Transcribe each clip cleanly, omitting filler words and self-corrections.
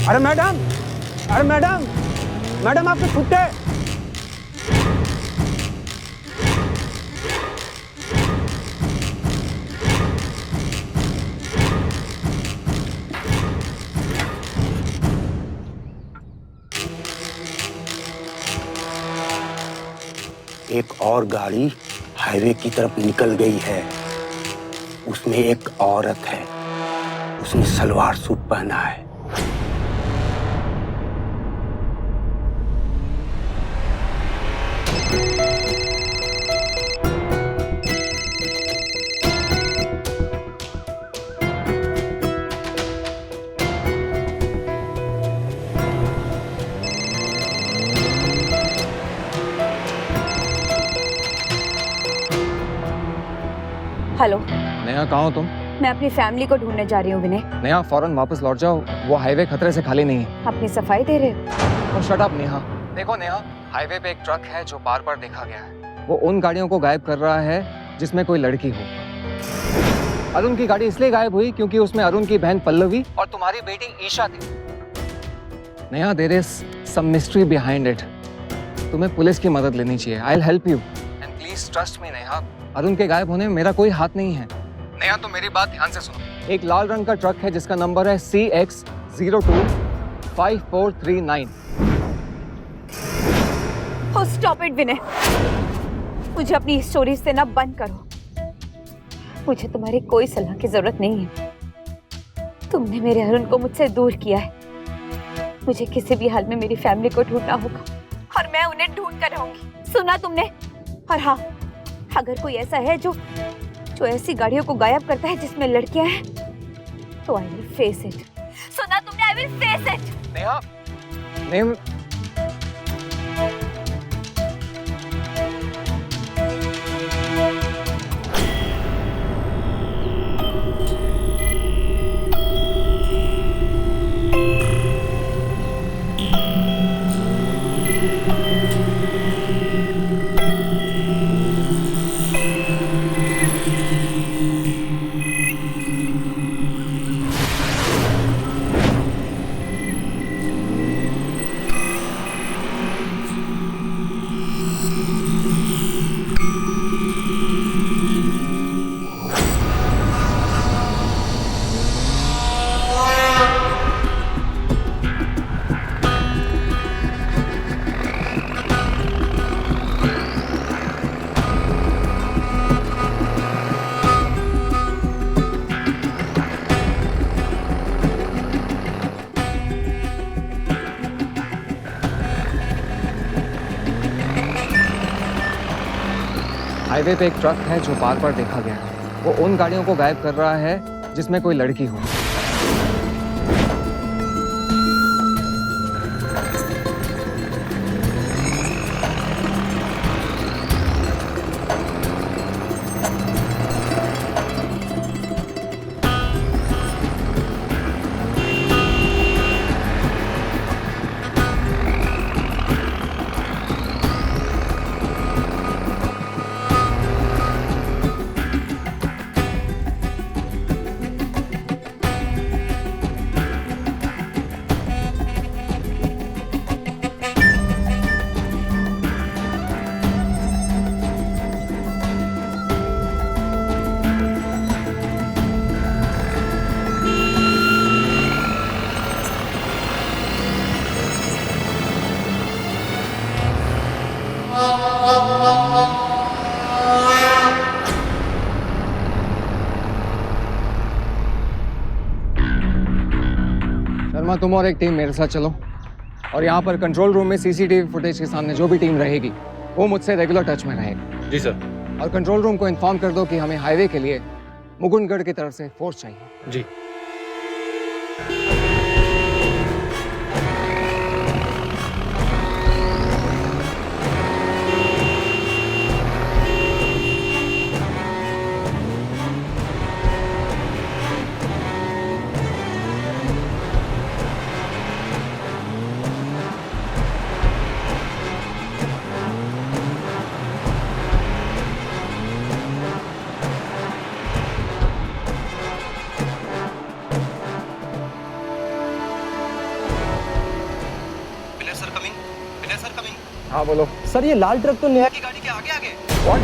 अरे मैडम, अरे madam, madam आपके कुत्ते। एक और गाड़ी हाईवे की तरफ निकल गई है। उसमें एक औरत है, उसने सलवार सूट पहना है। हेलो नेहा, कहाँ हो तुम? मैं अपनी फैमिली को ढूंढने जा रही हूँ विनय। नेहा, फौरन वापस लौट जाओ, वो हाईवे खतरे से खाली नहीं है। अपनी सफाई दे रहे हो? और शट अप नेहा। देखो नेहा, हाईवे पे एक ट्रक है जो बार बार देखा गया है। वो उन गाड़ियों को गायब कर रहा है जिसमें कोई लड़की हो। अरुण की गाड़ी इसलिए गायब हुई क्योंकि उसमें अरुण की बहन पल्लवी और तुम्हारी बेटी ईशा थी। Neha, there is some mystery behind it. तुम्हें पुलिस की मदद लेनी चाहिए। I will help you and please trust me Neha. Arun के गायब होने में मेरा कोई हाथ नहीं है। नेहा, तुम मेरी बात ध्यान से सुनो। एक लाल रंग का ट्रक है जिसका नंबर है CX025439। स्टॉप इट विनय, मुझे अपनी स्टोरी से ना बंद करो। मुझे तुम्हारी कोई सलाह की जरूरत नहीं है। तुमने मेरे अरुण को मुझसे दूर किया है। मुझे किसी भी हाल में मेरी फैमिली को ढूंढना होगा और मैं उन्हें ढूंढ कर रहूंगी। सुना तुमने? और हाँ, अगर कोई ऐसा है जो ऐसी गाड़ियों को गायब करता है जिसमें लड़कियां हैं, तो आई विल फेस इट। सुना तुमने? I will face it. Neha, Neha, highway पे एक ट्रक है जो बार बार देखा गया है। वो उन गाड़ियों को गायब कर रहा है जिसमें कोई लड़की हो। शर्मा, तुम और एक टीम मेरे साथ चलो और यहाँ पर कंट्रोल रूम में सीसीटीवी फुटेज के सामने जो भी टीम रहेगी वो मुझसे रेगुलर टच में रहेगी। जी सर। और कंट्रोल रूम को इन्फॉर्म कर दो कि हमें हाईवे के लिए मुकुंदगढ़ की तरफ से फोर्स चाहिए। जी। हाँ बोलो। सर ये लाल ट्रक तो नेहा की गाड़ी के आगे आगे। व्हाट?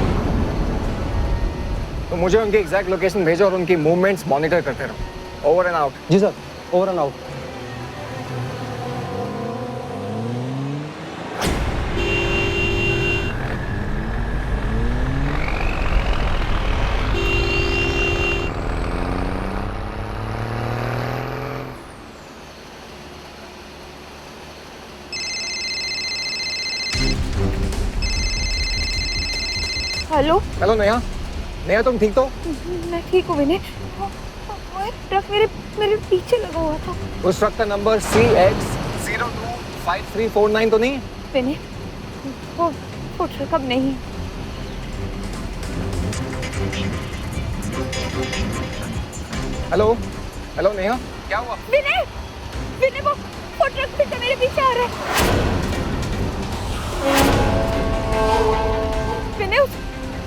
तो मुझे उनकी एग्जैक्ट लोकेशन भेजो और उनकी मूवमेंट्स मॉनिटर करते रहो। Over and out. जी sir, over and out. Hello. Hello Neha. Neha तुम ठीक तो? मैं ठीक हूँ विनय। वो एक ट्रक मेरे मेरे पीछे लगा हुआ था। उस ट्रक का नंबर CX025349 तो नहीं? विनय वो ट्रक अब नहीं है। हेलो हेलो नेहा, क्या हुआ? विनय विनय वो ट्रक फिर से मेरे पीछे आ रहा है। विनय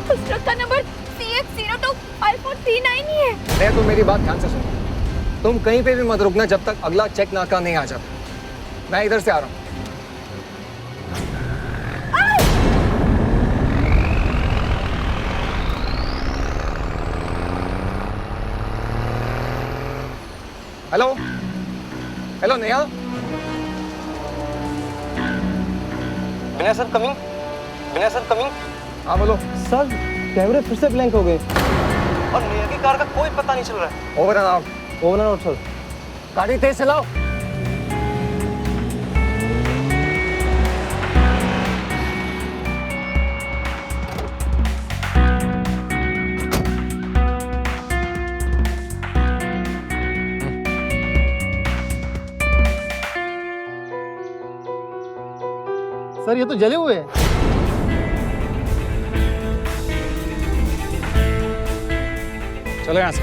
उस ट्रक का नंबर CX025439 ही है। नेहा तुम मेरी बात ध्यान से सुनो। तुम कहीं पे भी मत रुकना जब तक अगला चेक नाका नहीं आ जाता। मैं इधर से आ रहा हूँ। Hello hello Neha. Vinay sir coming. Vinay sir coming. हाँ बोलो। सर कैमरे फिर से ब्लैंक हो गए और नेहा की कार का कोई पता नहीं चल रहा है। Over and out. Over and out sir. गाड़ी तेज चलाओ। सर ये तो जले हुए हैं। चलो यहाँ से।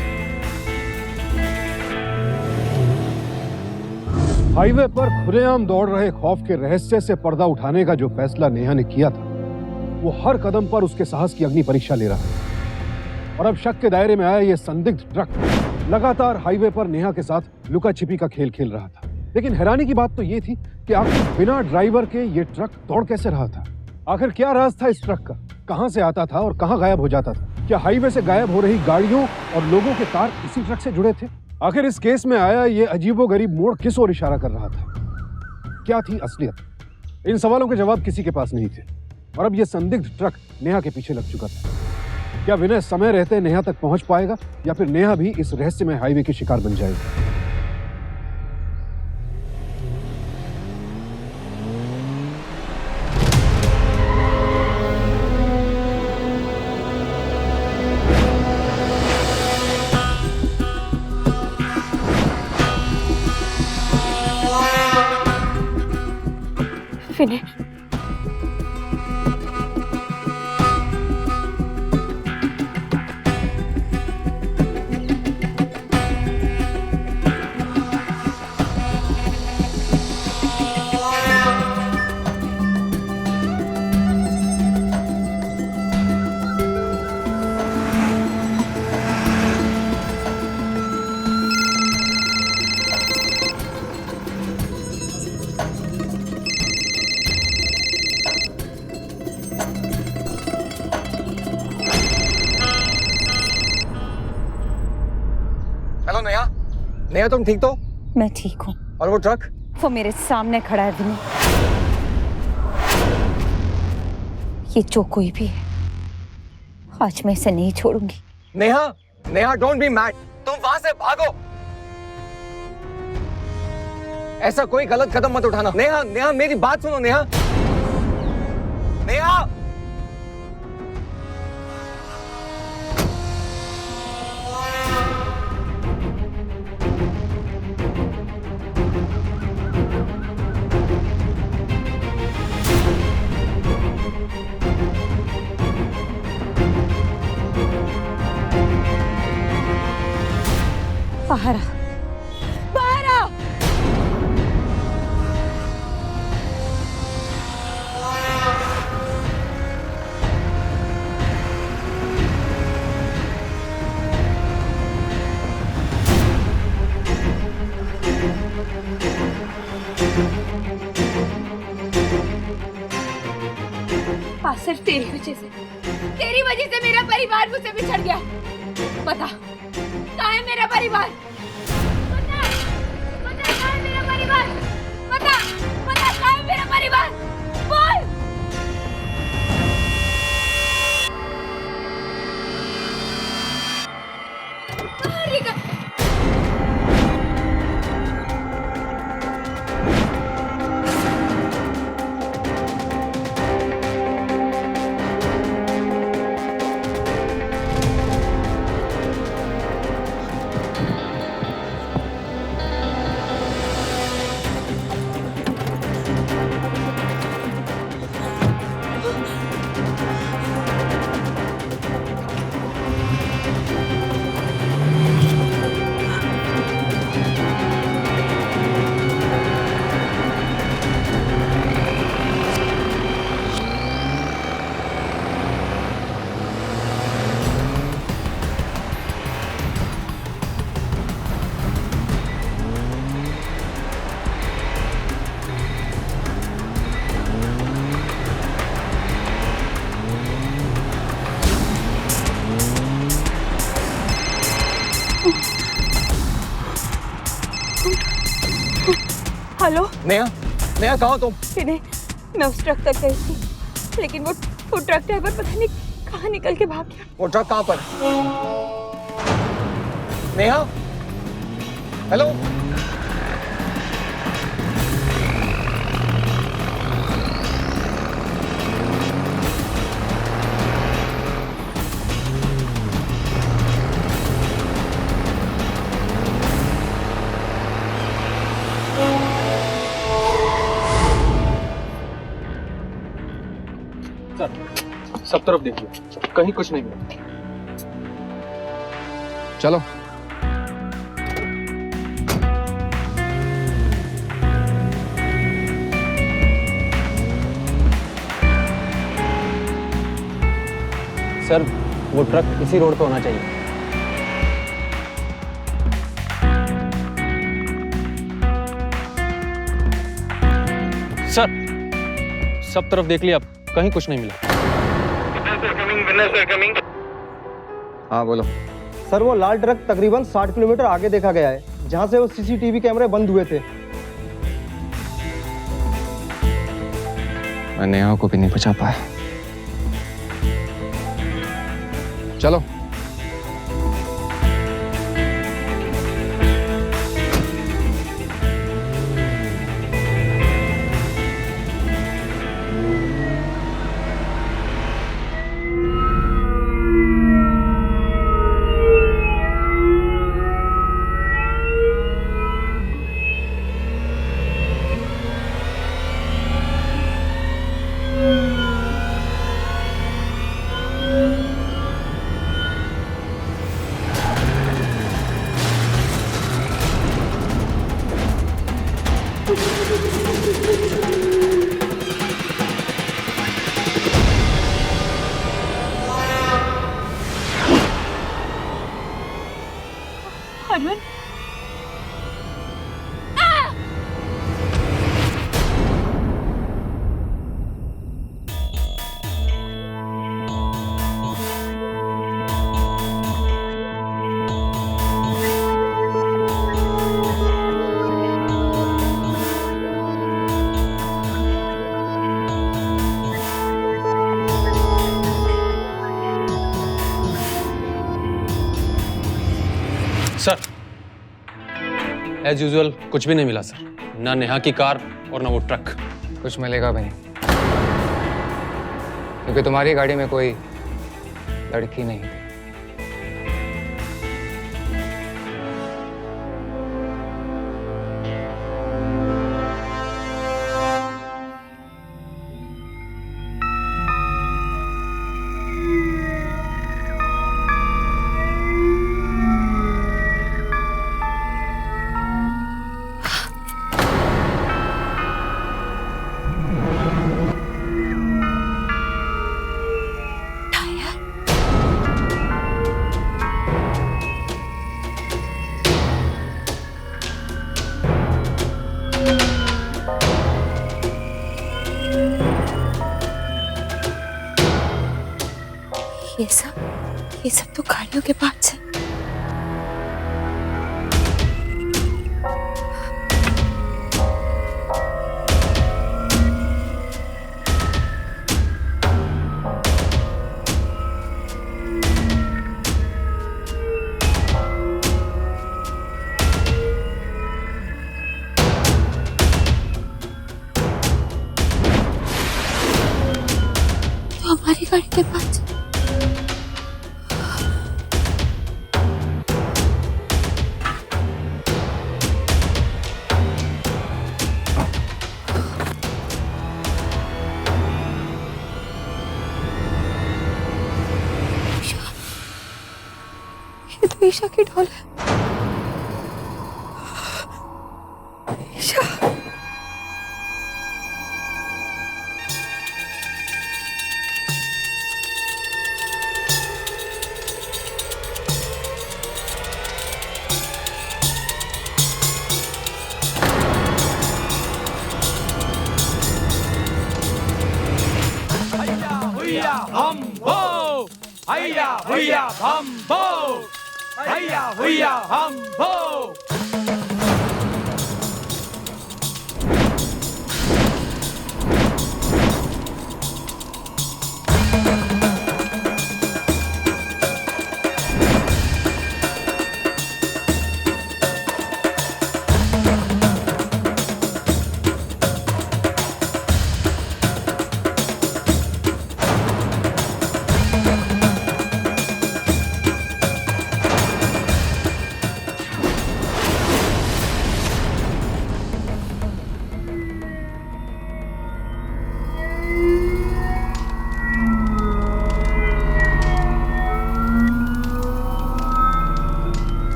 हाईवे पर खुलेआम दौड़ रहे खौफ के रहस्य से पर्दा उठाने का जो फैसला नेहा ने किया था, वो हर कदम पर उसके साहस की अग्नि परीक्षा ले रहा था। और अब शक के दायरे में आया ये संदिग्ध ट्रक लगातार हाईवे पर नेहा के साथ लुका छिपी का खेल खेल रहा था। लेकिन हैरानी की बात तो ये थी कि आखिर बिना ड्राइवर के ये ट्रक दौड़ कैसे रहा था। आखिर क्या राज था इस ट्रक का, कहां से आता था और कहां गायब हो जाता था। क्या हाईवे से गायब हो रही गाड़ियों और लोगों के तार इसी ट्रक से जुड़े थे? आखिर इस केस में आया ये अजीबोगरीब मोड़ किस ओर इशारा कर रहा था? क्या थी असलियत? इन सवालों के जवाब किसी के पास नहीं थे और अब ये संदिग्ध ट्रक नेहा के पीछे लग चुका था। क्या विनय समय रहते नेहा तक पहुंच पाएगा या फिर नेहा भी इस रहस्यमय हाईवे की शिकार बन जाएगी? विनय हेलो नेहा। नेहा तुम ठीक तो? मैं ठीक हूँ। और वो ट्रक? वो मेरे सामने खड़ा है विनय। ये जो कोई भी है, आज मैं इसे नहीं छोड़ूंगी। Neha Neha don't be mad. तुम वहां से भागो। ऐसा कोई गलत कदम मत उठाना। नेहा नेहा मेरी बात सुनो। नेहा नेहा बाहर आ, बाहर आ। आज सिर्फ तेरी वजह से मेरा परिवार मुझसे बिछड़ गया। बता, कहाँ है मेरा परिवार? बता, बता कहाँ है मेरा परिवार? बता, बता कहाँ है मेरा परिवार? बोल। हेलो नेहा, नेहा कहाँ हो तुम? विनय, मैं उस ट्रक तक गई थी, लेकिन वो ट्रक ड्राइवर पता नहीं कहाँ निकल के भाग गया। वो ट्रक कहाँ पर? नेहा, हेलो। सब तरफ देखिए, कहीं कुछ नहीं मिला। चलो। सर, वो ट्रक इसी रोड पे होना चाहिए। सर, सब तरफ देख लिया, कहीं कुछ नहीं मिला। हाँ बोलो। सर, वो लाल ट्रक तकरीबन 60 किलोमीटर आगे देखा गया है, जहाँ से वो सीसीटीवी कैमरे बंद हुए थे। मैं नेहा को भी नहीं बचा पाया। चलो। हरमन, सर, एज यूजुअल कुछ भी नहीं मिला सर, ना नेहा की कार और ना वो ट्रक। कुछ मिलेगा भी नहीं, क्योंकि तुम्हारी गाड़ी में कोई लड़की नहीं थी। ये सब तो गाड़ियों के पार्ट्स हैं। तो हमारी गाड़ी के पार्ट्स हैं। ये तो ईशा की डॉल है। ईशा।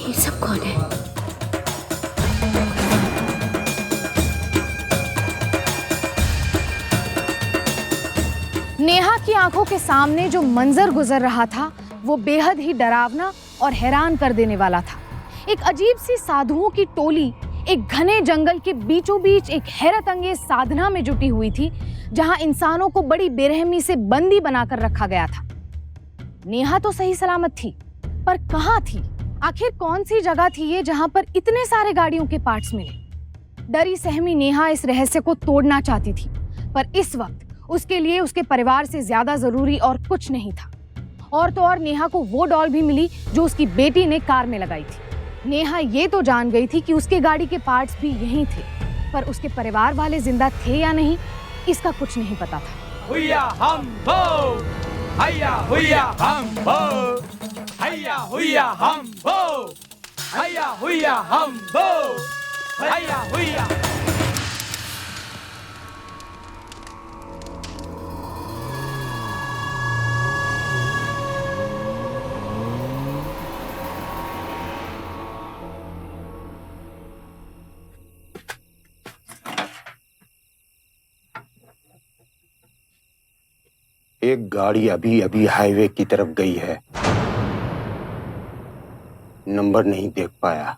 ये सब कौन है? नेहा की आंखों के सामने जो मंजर गुजर रहा था वो बेहद ही डरावना और हैरान कर देने वाला था। एक अजीब सी साधुओं की टोली एक घने जंगल के बीचों बीच एक हैरत अंगेज साधना में जुटी हुई थी, जहां इंसानों को बड़ी बेरहमी से बंदी बनाकर रखा गया था। नेहा तो सही सलामत थी, पर कहाँ थी? आखिर कौन सी जगह थी ये जहां पर इतने सारे गाड़ियों के पार्ट्स मिले? डरी सहमी नेहा इस रहस्य को तोड़ना चाहती थी, पर इस वक्त उसके लिए उसके परिवार से ज्यादा जरूरी और कुछ नहीं था। और तो और नेहा को वो डॉल भी मिली जो उसकी बेटी ने कार में लगाई थी। नेहा ये तो जान गई थी कि उसके गाड़ी के पार्ट्स भी यहीं थे, पर उसके परिवार वाले जिंदा थे या नहीं, इसका कुछ नहीं पता था। हुया हम हो, हैया हुया हम हो, हैया हुया हम हो, हैया हुया हम हो, हैया हुया। एक गाड़ी अभी अभी हाईवे की तरफ गई है, नंबर नहीं देख पाया।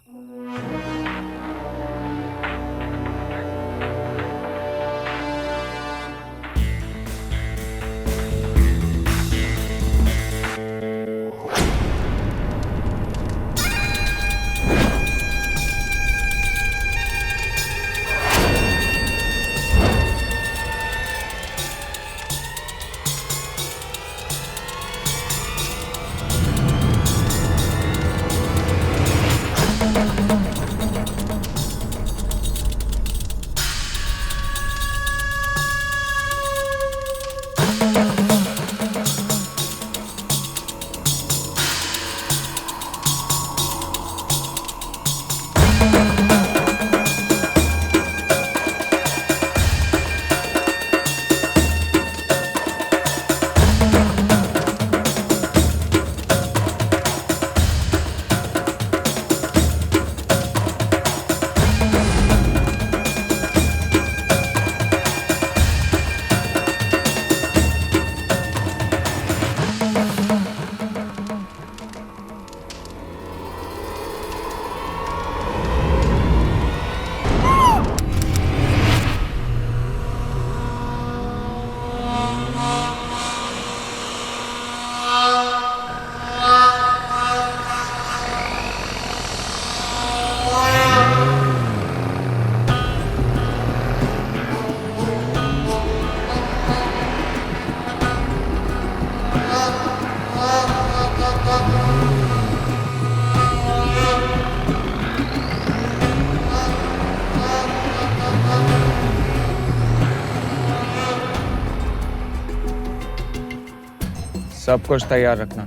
सब कुछ तैयार रखना,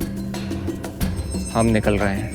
हम निकल रहे हैं।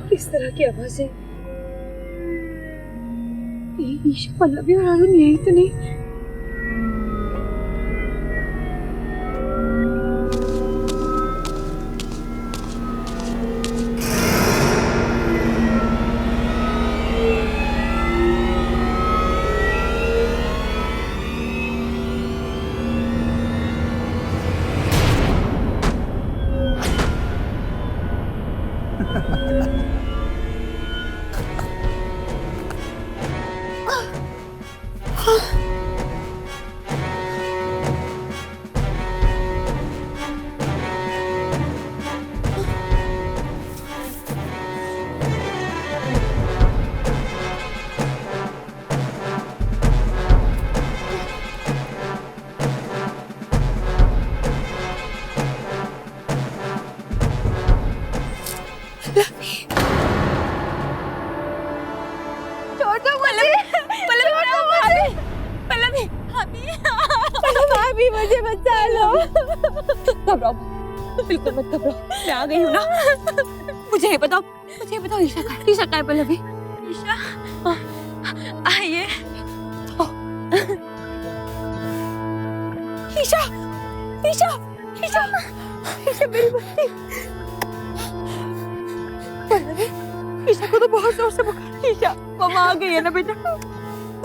किस तरह की आवाज है? ईशा, पल्लवी और अरुण यही तो नहीं? मुझे बचा लो। घबराओ, बिल्कुल मत घबराओ, मैं आ गई हूँ ना। मुझे बताओ ईशा कहाँ है? पल्लवी, ईशा आइए। ईशा मेरी बच्ची। पल्लवी, ईशा को तो बहुत जोर से बुखार। ईशा मम्मा आ गई है ना बेटा,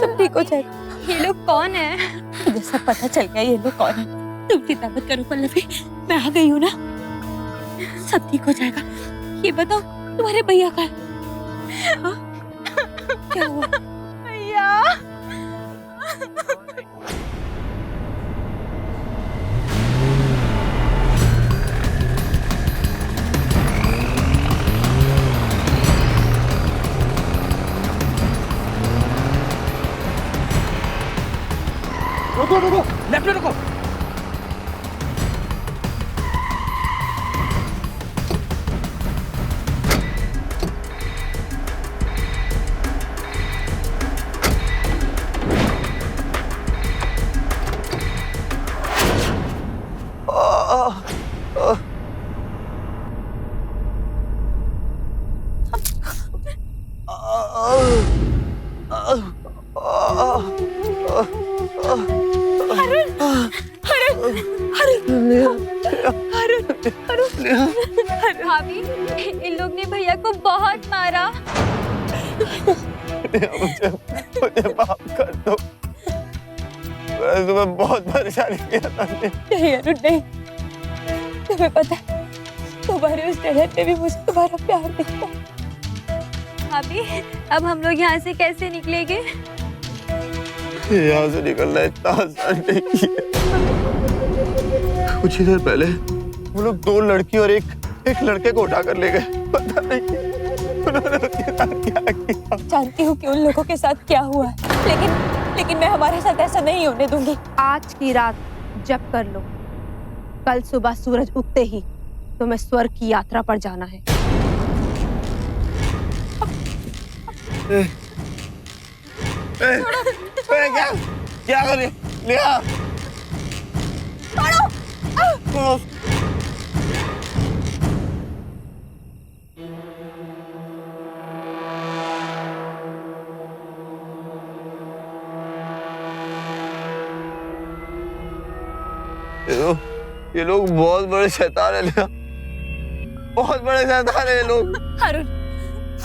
सब ठीक हो जाएगा। ये लोग कौन है? मुझे सब पता चल गया ये लोग कौन है। तुम चिंता मत करो पल्लवी, मैं आ गई हूँ ना, सब ठीक हो जाएगा। ये बताओ तुम्हारे भैया का क्या हुआ? भैया रुको, लेफ्ट में रुको। भाभी, इन लोग ने भैया को बहुत मारा। मुझे माफ कर दो, मैं तुम्हें बहुत परेशान किया था। नहीं अरुण नहीं, तुम्हें पता है तुम्हारे उस जगह पे भी मुझे तुम्हारा प्यार दिखता। भाभी, अब हम लोग यहाँ से कैसे निकलेंगे? यहाँ से निकलना इतना आसान नहीं है। कुछ ही देर पहले वो लोग 2 लड़की और एक लड़के को उठा कर ले गए। पता नहीं उन्होंने उसके साथ क्या किया। जानती हूँ कि उन लोगों के साथ क्या हुआ है, लेकिन मैं हमारे साथ ऐसा नहीं होने दूंगी। आज की रात जप कर लो, कल सुबह सूरज उगते ही तुम्हें स्वर्ग की यात्रा पर जाना है। क्या क्या कर रही नेहा? छोड़ो। ये लोग बहुत बड़े शैतान है नेहा, बहुत बड़े शैतान है ये लोग। अरुण,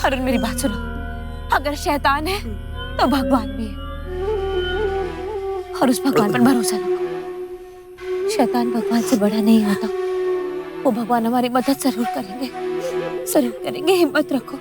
अरुण मेरी बात सुनो। अगर शैतान है तो भगवान भी है, और उस भगवान पर भरोसा रखो। शैतान भगवान से बड़ा नहीं होता। वो भगवान हमारी मदद जरूर करेंगे, जरूर करेंगे। हिम्मत रखो।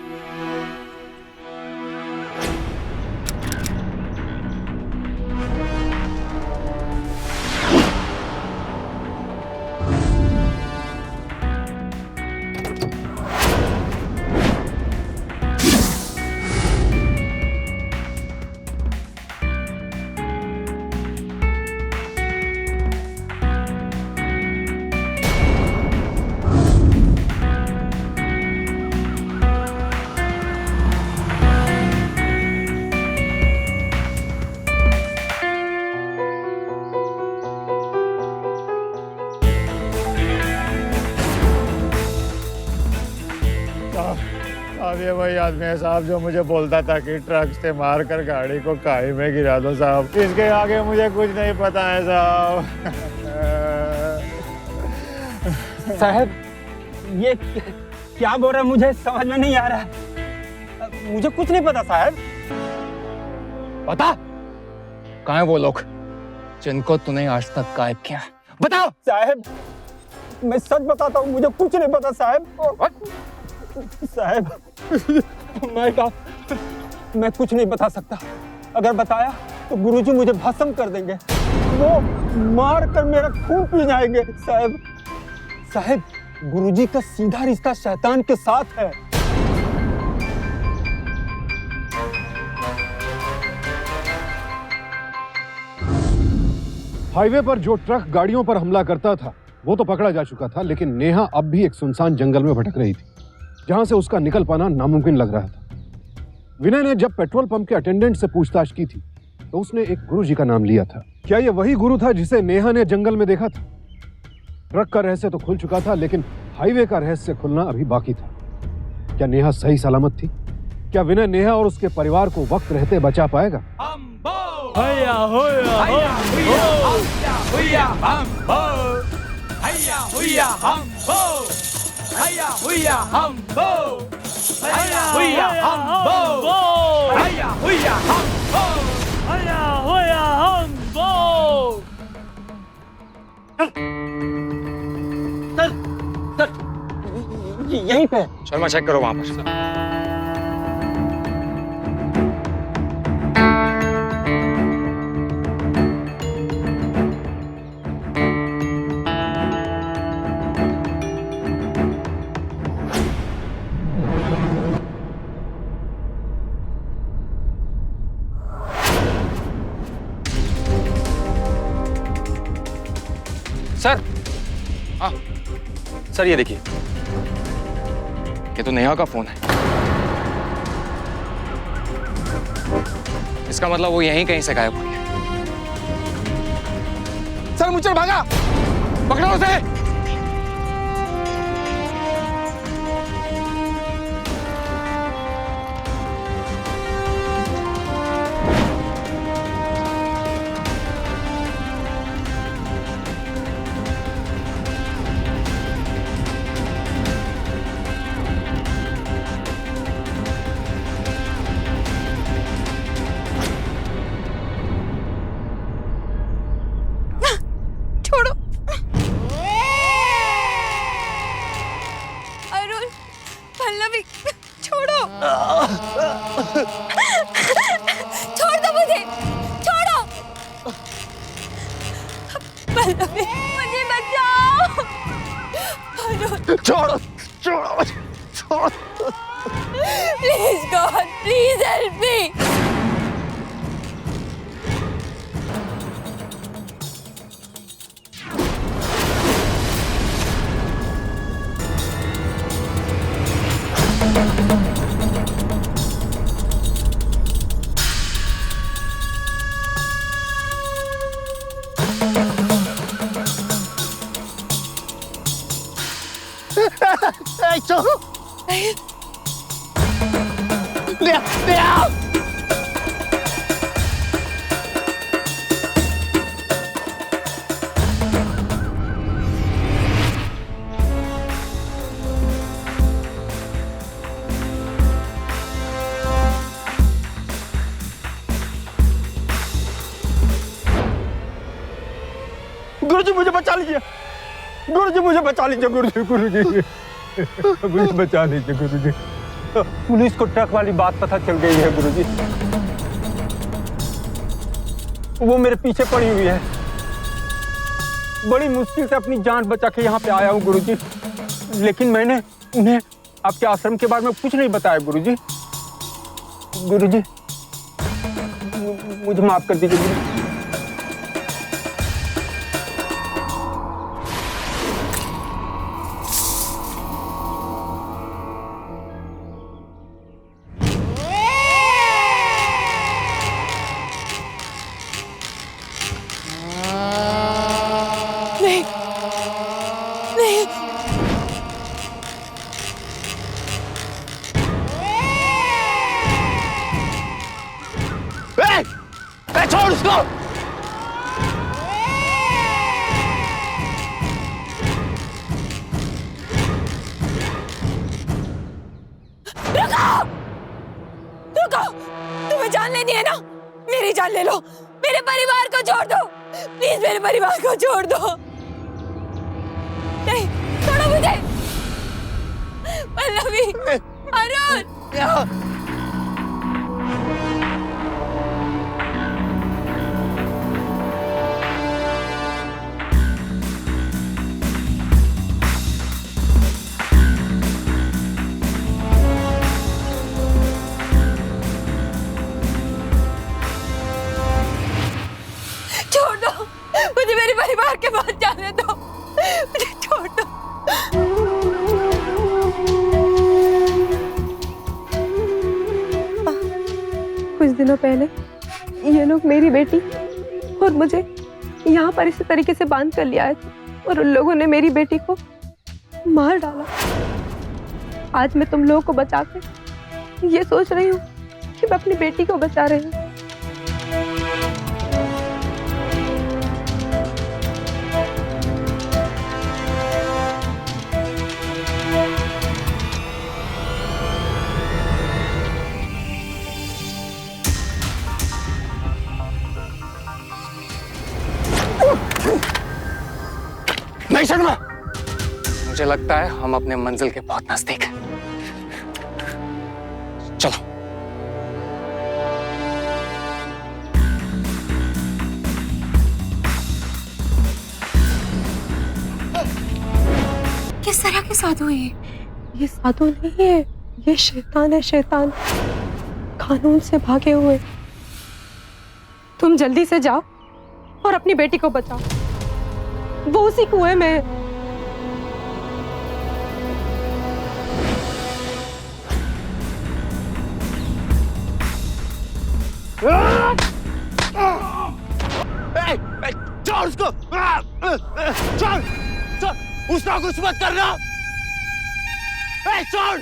ये वही आदमी है साहब जो मुझे बोलता था कि ट्रक से मार कर गाड़ी को खाई में गिरा दो साहब। इसके आगे मुझे कुछ नहीं पता है साहब। साहब ये क्या बोल रहा है, मुझे समझ में नहीं आ रहा है। मुझे कुछ नहीं पता साहब। बता कहाँ है वो लोग जिनको तूने आज तक गायब किया? बताओ साहब मैं सच बताता हूँ, मुझे कुछ नहीं पता साहब। साहब मैं कुछ नहीं बता सकता। अगर बताया तो गुरुजी मुझे भस्म कर देंगे, वो मार कर मेरा खून पी जाएंगे साहब। साहब गुरुजी का सीधा रिश्ता शैतान के साथ है। हाईवे पर जो ट्रक गाड़ियों पर हमला करता था वो तो पकड़ा जा चुका था, लेकिन नेहा अब भी एक सुनसान जंगल में भटक रही थी जहां से उसका निकल पाना नामुमकिन लग रहा था। विनय ने जब पेट्रोल पंप के अटेंडेंट से पूछताछ की थी तो उसने एक गुरुजी का नाम लिया था। क्या यह वही गुरु था जिसे नेहा ने जंगल में देखा था? ट्रक का रहस्य तो खुल चुका था, लेकिन हाईवे का रहस्य खुलना अभी बाकी था। क्या नेहा सही सलामत थी? क्या विनय नेहा और उसके परिवार को वक्त रहते बचा पाएगा? हैया होया हैया हम हो, हैया होया हम हो, हैया होया हम हो, हैया होया हम हो, हैया होया हम हो, हैया होया हम हो। सर यहीं पे। शर्मा चेक करो वहां पर। सर, हाँ सर ये देखिए, ये तो नेहा का फोन है। इसका मतलब वो यहीं कहीं से गायब हुई है। सर मुझे भागा, पकड़ो उसे। छोड़ दो मुझे, छोड़ो। पल्लवी मुझे बचाओ। छोड़ो छोड़ो छोड़ो। Please god, please help me. Guruji मुझे बचा लीजिए, गुरुजी मुझे बचा लीजिए, गुरुजी गुरुजी मुझे बचा लीजिए गुरुजी। पुलिस को ट्रक वाली बात पता चल गई है गुरुजी, वो मेरे पीछे पड़ी हुई है। बड़ी मुश्किल से अपनी जान बचा के यहाँ पे आया हूँ गुरुजी, लेकिन मैंने उन्हें आपके आश्रम के बारे में कुछ नहीं बताया गुरुजी। गुरुजी मुझे माफ कर दीजिए गुरुजी। छोड़ उसको। रुको, तुम्हें जान लेनी है ना, मेरी जान ले लो। मेरे परिवार को छोड़ दो, प्लीज मेरे परिवार को छोड़ दो। नहीं, छोड़ो मुझे। पल्लवी, अरुण, छोड़ दो मुझे, मेरे परिवार के पास जाने दो, मुझे छोड़ दो। कुछ दिनों पहले ये लोग मेरी बेटी और मुझे यहाँ पर इसी तरीके से बांध कर लिया है और उन लोगों ने मेरी बेटी को मार डाला। आज मैं तुम लोगों को बचा के ये सोच रही हूँ कि मैं अपनी बेटी को बचा रही हूँ। नहीं शर्मा, मुझे लगता है हम अपने मंजिल के बहुत नजदीक हैं। चलो। किस तरह के साधु है ये? साधु नहीं है, ये शैतान है, शैतान, कानून से भागे हुए। तुम जल्दी से जाओ और अपनी बेटी को बचाओ, वो उसी कुएं में है। छोड़ उसको, छोड़, उसका कुछ मत करना। छोड़।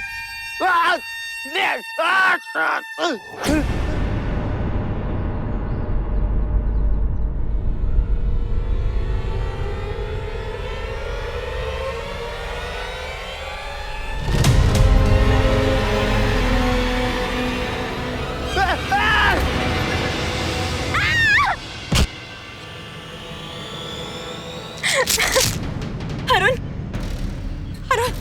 अरुण, अरुण,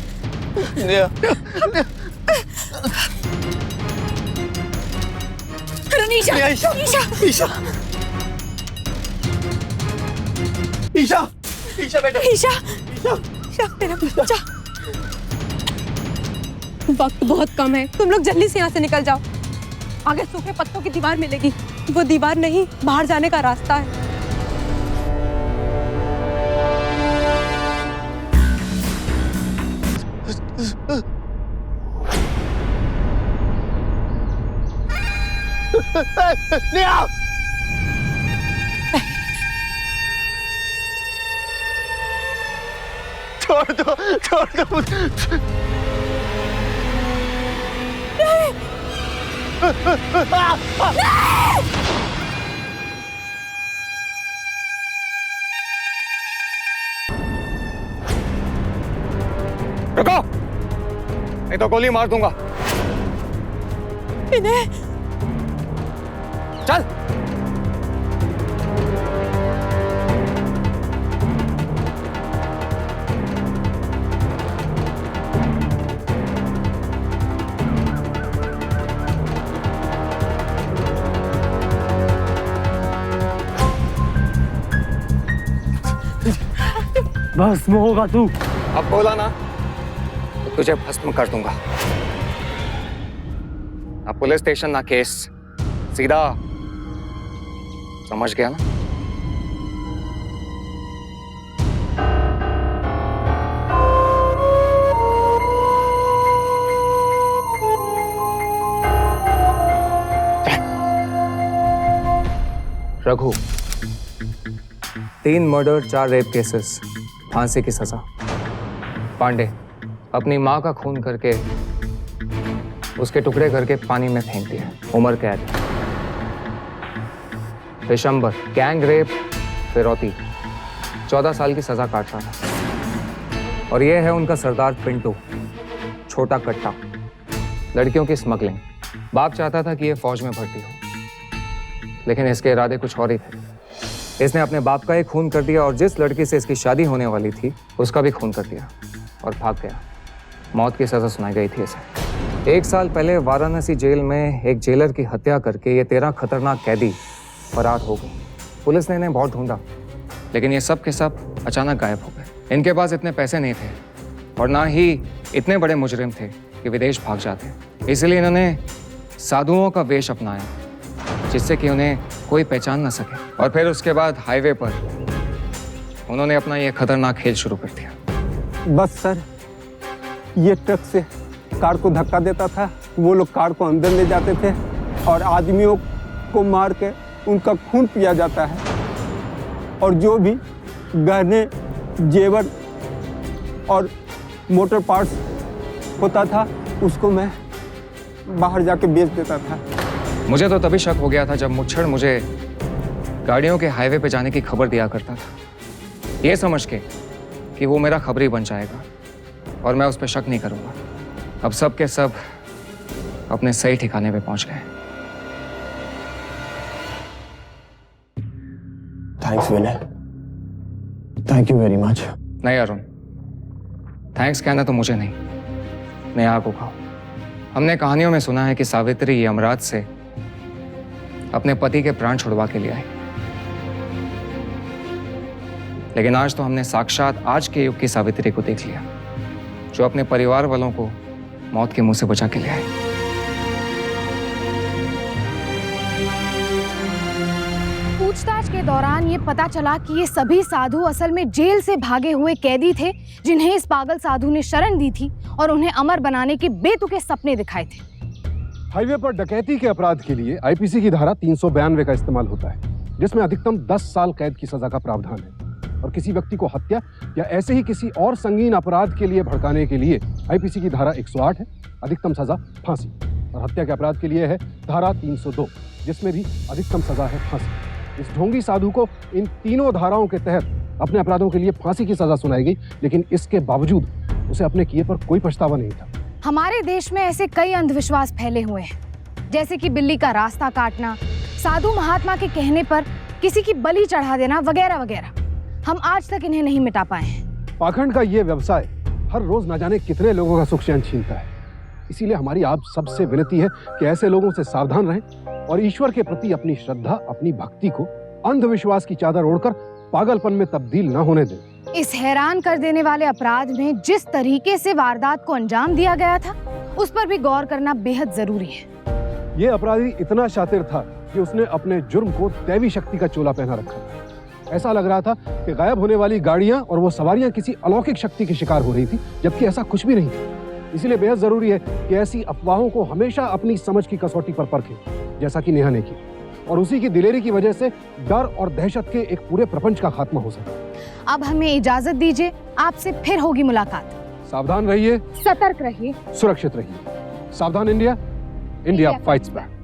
अरुण, ईशा, ईशा, ईशा, ईशा, ईशा, ईशा बेटा, ईशा, ईशा, मेरा बच्चा। वक्त बहुत कम है, तुम लोग जल्दी से यहाँ से निकल जाओ। आगे सूखे पत्तों की दीवार मिलेगी, वो दीवार नहीं, बाहर जाने का रास्ता है। नेहा, छोड़ दो मुझे। रुको, नहीं तो गोली मार दूंगा। इन्हें चल। भस्म होगा तू। अब बोला ना तो तुझे भस्म कर दूंगा। अब पुलिस स्टेशन ना केस, सीधा, समझ गया ना? रघु, 3 मर्डर, 4 रेप केसेस, फांसी की सजा। पांडे, अपनी माँ का खून करके उसके टुकड़े करके पानी में फेंक दिया, उम्र कैद। विशंबर, गैंग रेप, फिरौती, 14 साल की सजा काट रहा था। और ये है उनका सरदार पिंटू, छोटा कट्टा, लड़कियों की स्मगलिंग। बाप चाहता था कि ये फौज में भर्ती हो, लेकिन इसके इरादे कुछ और ही थे। इसने अपने बाप का ही खून कर दिया और जिस लड़की से इसकी शादी होने वाली थी उसका भी खून कर दिया और भाग गया। मौत की सजा सुनाई गई थी इसे। 1 साल पहले वाराणसी जेल में एक जेलर की हत्या करके ये 13 खतरनाक कैदी फरार हो गए। पुलिस ने इन्हें बहुत ढूंढा, लेकिन ये सब के सब अचानक गायब हो गए। इनके पास इतने पैसे नहीं थे और ना ही इतने बड़े मुजरिम थे कि विदेश भाग जाते। इसलिए इन्होंने साधुओं का वेश अपनाया, जिससे कि उन्हें कोई पहचान ना सके। और फिर उसके बाद हाईवे पर उन्होंने अपना ये खतरनाक खेल शुरू कर दिया। बस सर, ये ट्रक से कार को धक्का देता था, वो लोग कार को अंदर ले जाते थे और आदमियों को मार के उनका खून पिया जाता है। और जो भी गहने, जेवर और मोटर पार्ट्स होता था उसको मैं बाहर जाके बेच देता था। मुझे तो तभी शक हो गया था जब मुच्छड़ मुझे गाड़ियों के हाईवे पे जाने की खबर दिया करता था, ये समझ के कि वो मेरा खबरी बन जाएगा और मैं उस पर शक नहीं करूंगा। अब सब के सब अपने सही ठिकाने पे पहुंच गए। Thanks Vinay, thank you very much. नहीं अरुण, थैंक्स कहना तो मुझे नहीं, नेहा को कहो। हमने कहानियों में सुना है कि सावित्री यमराज से अपने पति के प्राण छुड़वा के लिए आई, लेकिन आज तो हमने साक्षात आज के युग की सावित्री को देख लिया, जो अपने परिवार वालों को मौत के मुंह से बचा के ले आए। पूछताछ के दौरान ये पता चला कि ये सभी साधु असल में जेल से भागे हुए कैदी थे, जिन्हें इस पागल साधु ने शरण दी थी और उन्हें अमर बनाने के बेतुके सपने दिखाए थे। हाईवे पर डकैती के अपराध के लिए आईपीसी की धारा 392 का इस्तेमाल होता है, जिसमें अधिकतम 10 साल कैद की सजा का प्रावधान है। और किसी व्यक्ति को हत्या या ऐसे ही किसी और संगीन अपराध के लिए भड़काने के लिए आईपीसी की धारा 108 है, अधिकतम सजा फांसी। और हत्या के अपराध के लिए है धारा 302, जिसमें भी अधिकतम सजा है फांसी। इस ढोंगी साधु को इन तीनों धाराओं के तहत अपने अपराधों के लिए फांसी की सजा सुनाई गई, लेकिन इसके बावजूद उसे अपने किए पर कोई पछतावा नहीं था। हमारे देश में ऐसे कई अंधविश्वास फैले हुए हैं, जैसे कि बिल्ली का रास्ता काटना, साधु महात्मा के कहने पर किसी की बलि चढ़ा देना वगैरह वगैरह। हम आज तक इन्हें नहीं मिटा पाए हैं। पाखंड का ये व्यवसाय हर रोज न जाने कितने लोगों का सुख चैन छीनता है। इसीलिए हमारी आप सबसे विनती है कि ऐसे लोगों से सावधान रहें और ईश्वर के प्रति अपनी श्रद्धा, अपनी भक्ति को अंधविश्वास की चादर ओढ़कर पागलपन में तब्दील न होने दें। इस हैरान कर देने वाले अपराध में जिस तरीके से वारदात को अंजाम दिया गया था, उस पर भी गौर करना बेहद जरूरी है। ये अपराधी इतना शातिर था कि उसने अपने जुर्म को दैवी शक्ति का चोला पहना रखा था। ऐसा लग रहा था कि गायब होने वाली गाड़ियां और वो सवारियां किसी अलौकिक शक्ति की शिकार हो रही थी, जबकि ऐसा कुछ भी नहीं था। इसलिए बेहद जरूरी है कि ऐसी अफवाहों को हमेशा अपनी समझ की कसौटी पर परखें, जैसा कि नेहा ने की, और उसी की दिलेरी की वजह से डर और दहशत के एक पूरे प्रपंच का खात्मा हो सके। अब हमें इजाजत दीजिए, आपसे फिर होगी मुलाकात। सावधान रहिए, सतर्क रहिए, सुरक्षित रहिए। सावधान इंडिया, इंडिया फाइट्स बैक।